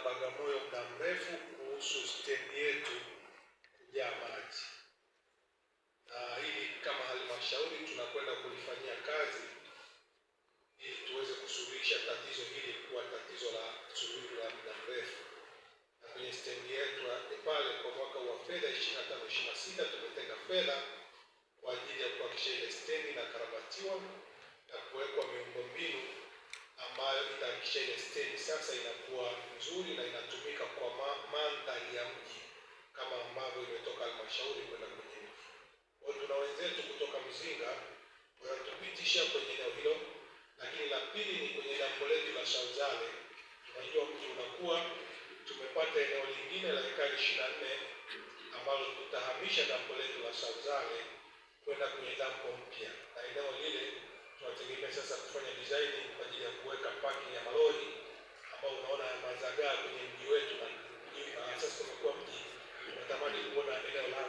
Bagamoyo muda mrefu kuhusu stendi yetu kujaa maji. Na hili kama halmashauri tunakwenda kulifanyia kazi ili tuweze kusuluhisha tatizo hili kuwa tatizo la suluhu la muda mrefu. Na kwenye stendi yetu pale kwa mwaka wa fedha 25/26 tumetenga fedha kwa ajili ya kuhakikisha ile stendi inakarabatiwa na kuwekwa miundombinu ambayo itahakikisha ile stendi sasa inakuwa nzuri na inatumika kwa mandhari ya mji kama ambavyo imetoka halmashauri kwenda kwenye mji. Kwa hiyo tuna wenzetu kutoka Mzinga wanatupitisha kwenye eneo hilo, lakini la pili ni kwenye dampo letu la Shanzale. Tunajua mji unakuwa, tumepata eneo lingine la ekari 24 ambalo tutahamisha dampo letu la Shanzale kwenda kwenye dampo mpya, na eneo lile tunategemea sasa kufanya design kwa ajili ya kuweka parking ya malori ambao unaona mazagaa kwenye mji wetu, na sasa tumekuwa mji tunatamani kuona eneo la